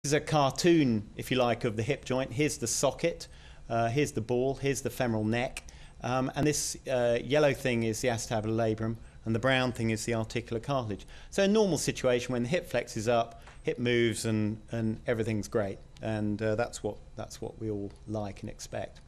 This is a cartoon, if you like, of the hip joint. Here's the socket, here's the ball, here's the femoral neck, and this yellow thing is the acetabular labrum, and the brown thing is the articular cartilage. So a normal situation when the hip flexes up, hip moves, and everything's great, and that's what we all like and expect.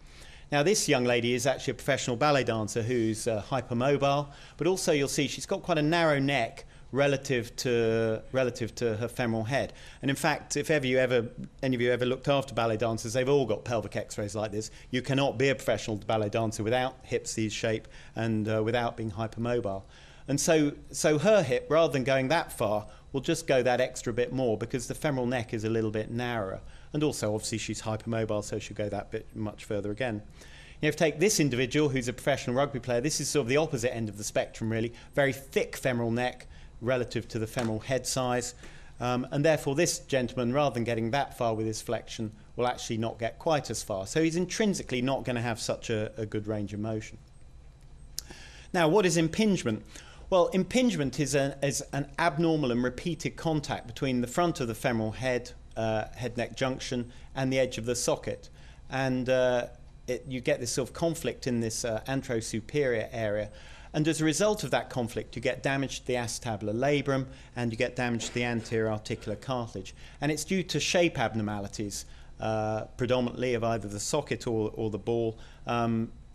Now this young lady is actually a professional ballet dancer who's hypermobile, but also you'll see she's got quite a narrow neck relative to her femoral head. And in fact, if any of you ever looked after ballet dancers, they've all got pelvic x-rays like this. You cannot be a professional ballet dancer without hips this shape and without being hypermobile. And so her hip, rather than going that far, will just go that extra bit more because the femoral neck is a little bit narrower. And also, obviously, she's hypermobile, so she'll go that bit much further again. You have to take this individual who's a professional rugby player. This is sort of the opposite end of the spectrum, really. Very thick femoral neck relative to the femoral head size. And therefore, this gentleman, rather than getting that far with his flexion, will actually not get quite as far. So he's intrinsically not going to have such a good range of motion. Now, what is impingement? Well, impingement is an abnormal and repeated contact between the front of the femoral head, head-neck junction, and the edge of the socket. And you get this sort of conflict in this anterosuperior area. And as a result of that conflict, you get damage to the acetabular labrum and you get damage to the anterior articular cartilage. And it's due to shape abnormalities, predominantly of either the socket or the ball,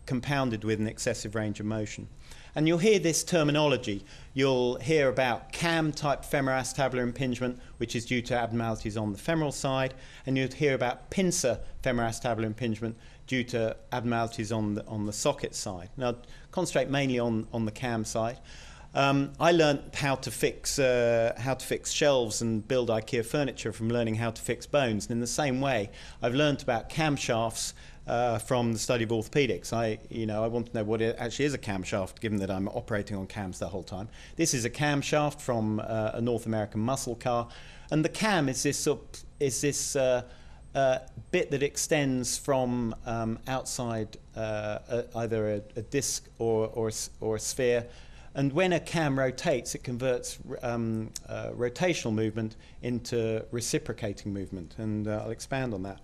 compounded with an excessive range of motion. And you'll hear this terminology. You'll hear about CAM-type femoroacetabular impingement, which is due to abnormalities on the femoral side, and you'll hear about pincer femoroacetabular impingement due to abnormalities on the socket side. Now, concentrate mainly on the CAM side. I learned how to fix shelves and build IKEA furniture from learning how to fix bones. And in the same way, I've learned about camshafts from the study of orthopedics. I want to know what it actually is a camshaft, given that I'm operating on cams the whole time. This is a camshaft from a North American muscle car, and the cam is this bit that extends from outside either a disc or a sphere. And when a cam rotates, it converts rotational movement into reciprocating movement, and I'll expand on that.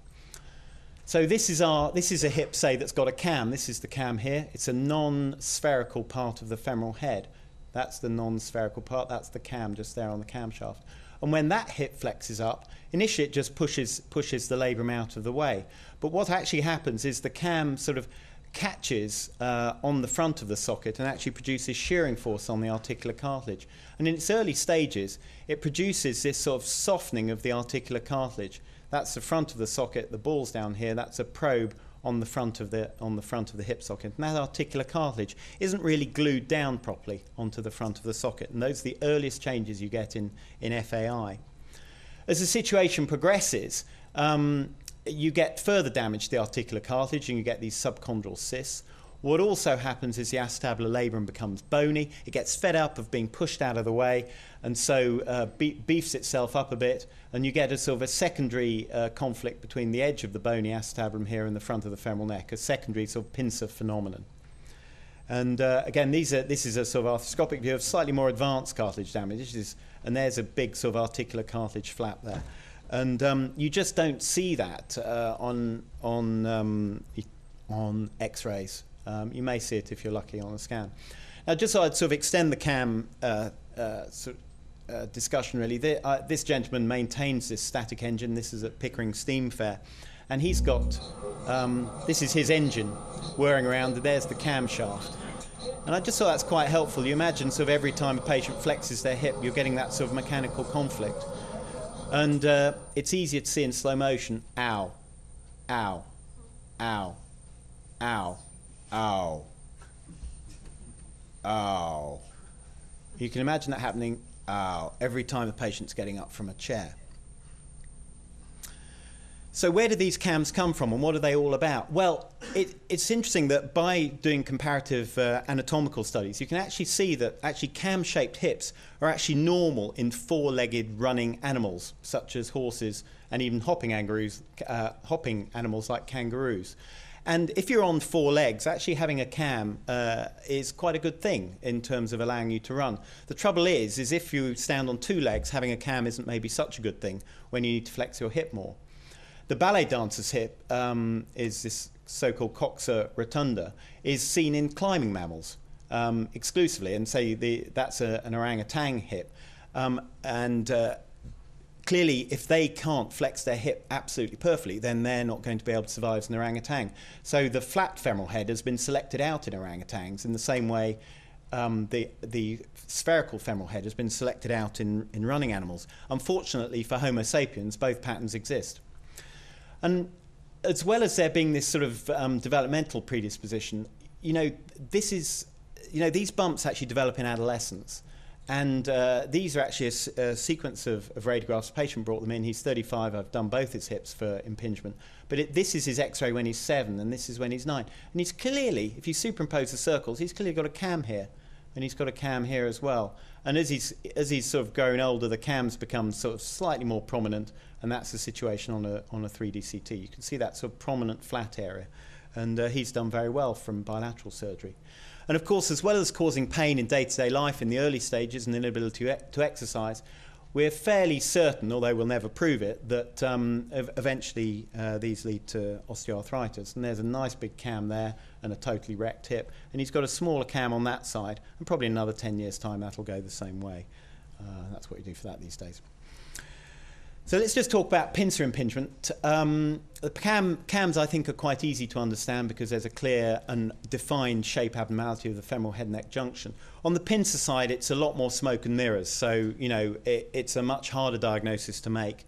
So this is a hip, say, that's got a cam. This is the cam here. It's a non-spherical part of the femoral head. That's the non-spherical part. That's the cam just there on the camshaft. And when that hip flexes up, initially it just pushes the labrum out of the way. But what actually happens is the cam sort of catches on the front of the socket and actually produces shearing force on the articular cartilage. And in its early stages, it produces this sort of softening of the articular cartilage. That's the front of the socket, the ball's down here, that's a probe on the front of the hip socket. And that articular cartilage isn't really glued down properly onto the front of the socket. And those are the earliest changes you get in FAI. As the situation progresses, you get further damage to the articular cartilage and you get these subchondral cysts. What also happens is the acetabular labrum becomes bony. It gets fed up of being pushed out of the way, and so beefs itself up a bit, and you get a sort of a secondary conflict between the edge of the bony acetabulum here and the front of the femoral neck, a secondary sort of pincer phenomenon. And again, this is a sort of arthroscopic view of slightly more advanced cartilage damage. And there's a big sort of articular cartilage flap there. And you just don't see that on X-rays. You may see it if you're lucky on a scan. Now, just so I'd sort of extend the CAM discussion, really, this gentleman maintains this static engine. This is at Pickering Steam Fair. And he's got, this is his engine whirring around. There's the camshaft. And I just thought that's quite helpful. You imagine sort of every time a patient flexes their hip, you're getting that sort of mechanical conflict. And it's easier to see in slow motion. Ow, ow, ow, ow, ow, ow. You can imagine that happening, ow, every time the patient's getting up from a chair. So where do these cams come from and what are they all about? Well, it's interesting that by doing comparative anatomical studies, you can actually see that actually cam-shaped hips are actually normal in four-legged running animals, such as horses and even hopping animals like kangaroos. And if you're on 4 legs, actually having a cam is quite a good thing in terms of allowing you to run. The trouble is if you stand on 2 legs, having a cam isn't maybe such a good thing when you need to flex your hip more. The ballet dancer's hip is this so-called coxa rotunda, is seen in climbing mammals exclusively, and say that's an orangutan hip. Clearly, if they can't flex their hip absolutely perfectly, then they're not going to be able to survive as an orangutan. So the flat femoral head has been selected out in orangutans in the same way the spherical femoral head has been selected out in running animals. Unfortunately for Homo sapiens, both patterns exist. And as well as there being this sort of developmental predisposition, these bumps actually develop in adolescence. And these are actually a sequence of radiographs. The patient brought them in. He's 35. I've done both his hips for impingement. But this is his X-ray when he's 7, and this is when he's 9. And he's clearly, if you superimpose the circles, he's clearly got a cam here, and he's got a cam here as well. And as he's sort of growing older, the cams become sort of slightly more prominent, and that's the situation on a 3D CT. You can see that sort of prominent flat area, and he's done very well from bilateral surgery. And of course, as well as causing pain in day-to-day life in the early stages and inability to exercise, we're fairly certain, although we'll never prove it, that eventually these lead to osteoarthritis. And there's a nice big cam there and a totally wrecked hip. And he's got a smaller cam on that side, and probably in another 10 years' time that'll go the same way. That's what you do for that these days. So let's just talk about pincer impingement. The cams, I think, are quite easy to understand because there's a clear and defined shape abnormality of the femoral head-neck junction. On the pincer side, it's a lot more smoke and mirrors, so it's a much harder diagnosis to make,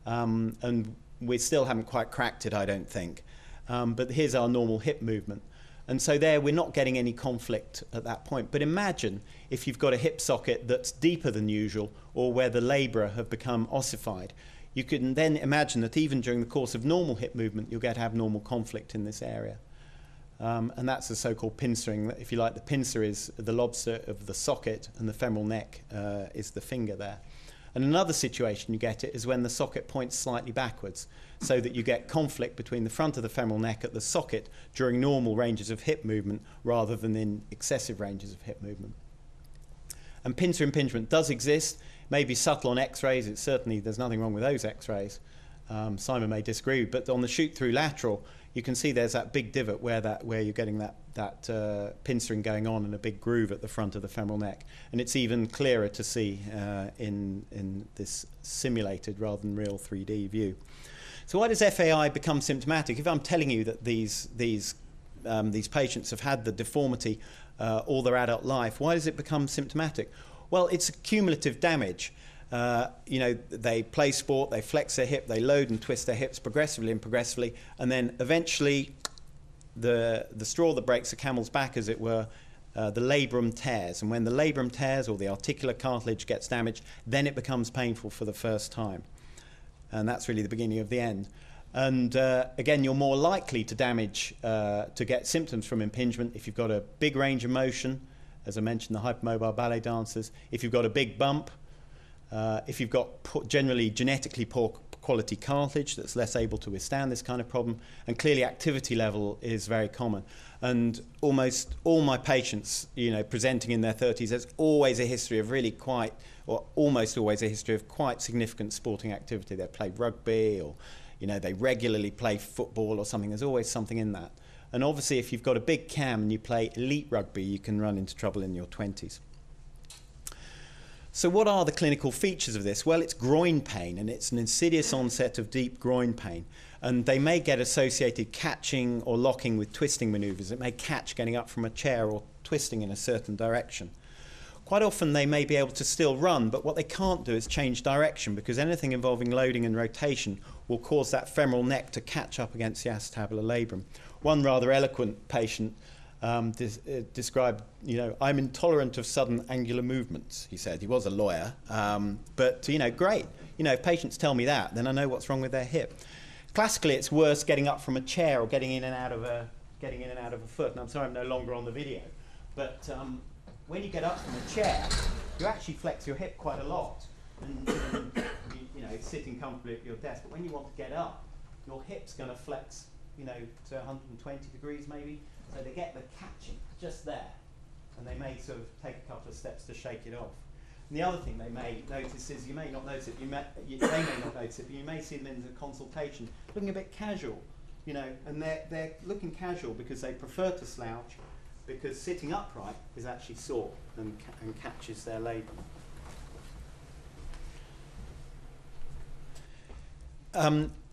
and we still haven't quite cracked it, I don't think. But here's our normal hip movement. And so there, we're not getting any conflict at that point. But imagine if you've got a hip socket that's deeper than usual, or where the labra have become ossified. You can then imagine that even during the course of normal hip movement, you'll get abnormal conflict in this area. And that's the so-called pincering. If you like, the pincer is the lobster of the socket, and the femoral neck is the finger there. And another situation you get it is when the socket points slightly backwards, so that you get conflict between the front of the femoral neck at the socket during normal ranges of hip movement rather than in excessive ranges of hip movement. And pincer impingement does exist, may be subtle on X-rays. It's certainly, there's nothing wrong with those X-rays. Simon may disagree, but on the shoot-through lateral, you can see there's that big divot where you're getting that pincering going on in a big groove at the front of the femoral neck. And it's even clearer to see in this simulated rather than real 3D view. So why does FAI become symptomatic? If I'm telling you that these patients have had the deformity all their adult life, why does it become symptomatic? Well, it's cumulative damage. They play sport, they flex their hip, they load and twist their hips progressively, and then eventually the straw that breaks the camel's back, as it were, the labrum tears. And when the labrum tears or the articular cartilage gets damaged, then it becomes painful for the first time. And that's really the beginning of the end. And again, you're more likely to get symptoms from impingement if you've got a big range of motion, as I mentioned, the hypermobile ballet dancers, if you've got a big bump, if you've got generally genetically poor quality cartilage that's less able to withstand this kind of problem, and clearly activity level is very common. And almost all my patients, presenting in their 30s, there's always a history of almost always a history of quite significant sporting activity. They play rugby, or they regularly play football or something. There's always something in that. And obviously, if you've got a big cam and you play elite rugby, you can run into trouble in your 20s. So what are the clinical features of this? Well, it's groin pain, and it's an insidious onset of deep groin pain. And they may get associated catching or locking with twisting maneuvers. It may catch getting up from a chair or twisting in a certain direction. Quite often they may be able to still run, but what they can't do is change direction, because anything involving loading and rotation will cause that femoral neck to catch up against the acetabular labrum. One rather eloquent patient described, I'm intolerant of sudden angular movements, he said. He was a lawyer, but, great. If patients tell me that, then I know what's wrong with their hip. Classically, it's worse getting up from a chair or getting in and out of a foot. And I'm sorry I'm no longer on the video, but when you get up from a chair, you actually flex your hip quite a lot, and sitting comfortably at your desk. But when you want to get up, your hip's going to flex you know, to 120 degrees maybe. So they get the catching just there, and they may sort of take a couple of steps to shake it off. And the other thing they may notice is, you may not notice it, they may not notice it, but you may see them in the consultation looking a bit casual, you know, and they're looking casual because they prefer to slouch, because sitting upright is actually sore and catches their labrum.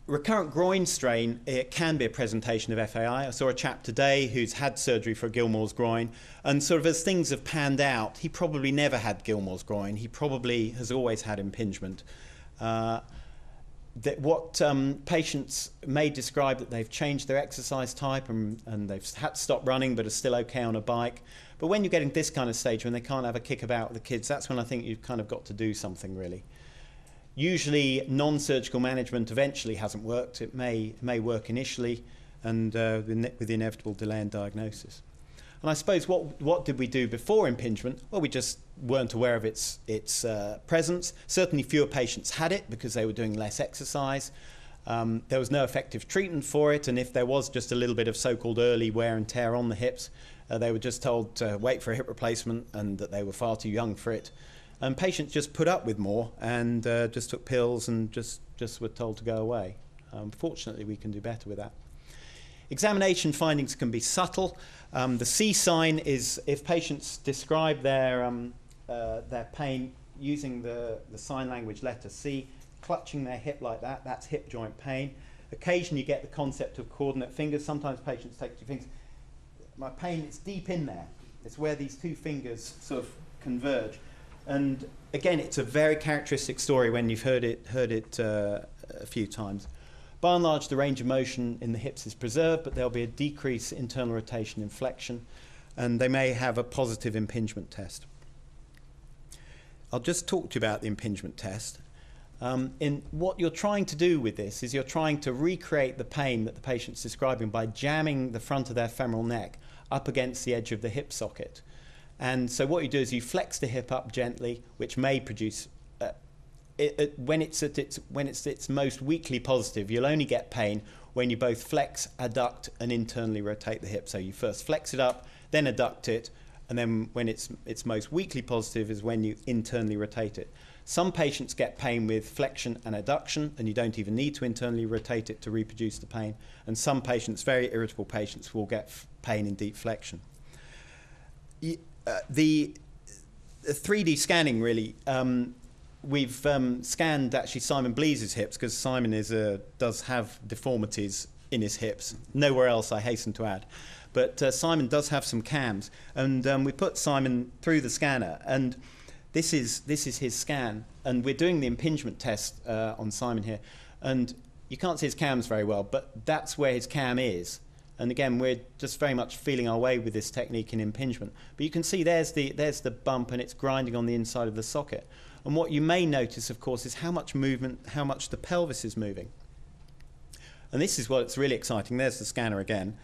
Recurrent groin strain, it can be a presentation of FAI. I saw a chap today who's had surgery for Gilmore's groin, and sort of as things have panned out, he probably never had Gilmore's groin. He probably has always had impingement. Patients may describe that they've changed their exercise type and they've had to stop running but are still okay on a bike. But when you're getting this kind of stage, when they can't have a kick about with the kids, that's when I think you've kind of got to do something really. Usually non-surgical management eventually hasn't worked. It may work initially, and with the inevitable delay in diagnosis. And I suppose what did we do before impingement? Well, we just weren't aware of its presence. Certainly fewer patients had it because they were doing less exercise. There was no effective treatment for it, and if there was just a little bit of so-called early wear and tear on the hips, they were just told to wait for a hip replacement and that they were far too young for it. And patients just put up with more and just took pills and just were told to go away. Fortunately, we can do better with that. Examination findings can be subtle. The C sign is if patients describe their pain using the sign language letter C, clutching their hip like that, that's hip joint pain. Occasionally you get the concept of coordinate fingers. Sometimes patients take two fingers. My pain is deep in there. It's where these two fingers sort of converge. And again, it's a very characteristic story when you've heard it a few times. By and large, the range of motion in the hips is preserved, but there'll be a decrease in internal rotation and flexion, and they may have a positive impingement test. I'll just talk to you about the impingement test. In what you're trying to do with this is you're trying to recreate the pain that the patient's describing by jamming the front of their femoral neck up against the edge of the hip socket. And so what you do is you flex the hip up gently, which may produce, when it's its most weakly positive, you'll only get pain when you both flex, adduct, and internally rotate the hip. So you first flex it up, then adduct it, and then when it's most weakly positive is when you internally rotate it. Some patients get pain with flexion and adduction, and you don't even need to internally rotate it to reproduce the pain. And some patients, very irritable patients, will get pain in deep flexion. The 3D scanning really, we've scanned actually Simon Blease's hips because Simon does have deformities in his hips. Nowhere else, I hasten to add. But Simon does have some cams, and we put Simon through the scanner, and this is his scan, and we're doing the impingement test on Simon here, and you can't see his cams very well, but that's where his cam is. And again, we're just very much feeling our way with this technique in impingement. But you can see there's the bump, and it's grinding on the inside of the socket. And what you may notice, of course, is how much movement, how much the pelvis is moving. And this is what's really exciting. There's the scanner again.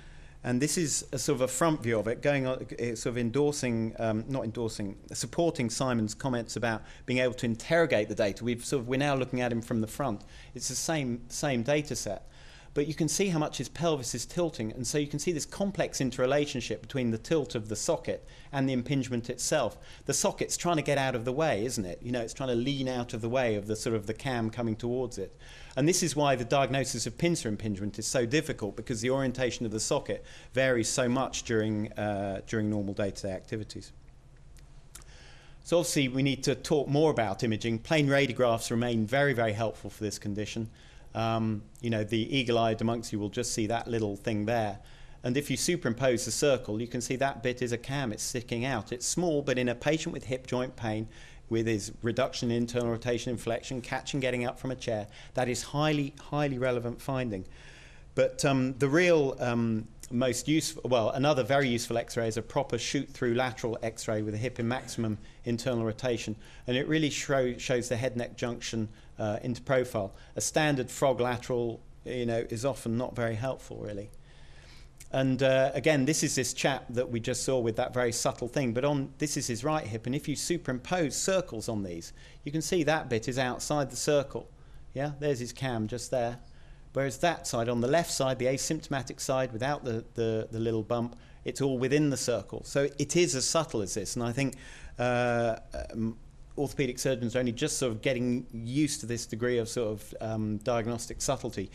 And this is a sort of a front view of it, going on, sort of supporting Simon's comments about being able to interrogate the data. We're now looking at him from the front. It's the same data set. But you can see how much his pelvis is tilting, and so you can see this complex interrelationship between the tilt of the socket and the impingement itself. The socket's trying to get out of the way, isn't it? You know, it's trying to lean out of the way of the sort of the cam coming towards it. And this is why the diagnosis of pincer impingement is so difficult, because the orientation of the socket varies so much during normal day-to-day activities. So obviously we need to talk more about imaging. Plain radiographs remain very, very helpful for this condition. You know, the eagle-eyed amongst you will just see that little thing there. And if you superimpose the circle, you can see that bit is a cam. It's sticking out. It's small, but in a patient with hip joint pain, with his reduction in internal rotation and flexion, catching getting up from a chair, that is highly, highly relevant finding. But the real most useful, well, another very useful X-ray is a proper shoot-through lateral X-ray with a hip in maximum internal rotation, and it really shows the head-neck junction into profile. A standard frog lateral, you know, is often not very helpful, really. And again, this is this chap that we just saw with that very subtle thing, but this is his right hip, and if you superimpose circles on these, you can see that bit is outside the circle. Yeah, there's his cam just there. Whereas that side, on the left side, the asymptomatic side, without the little bump, it's all within the circle. So it is as subtle as this. And I think orthopedic surgeons are only just sort of getting used to this degree of sort of diagnostic subtlety.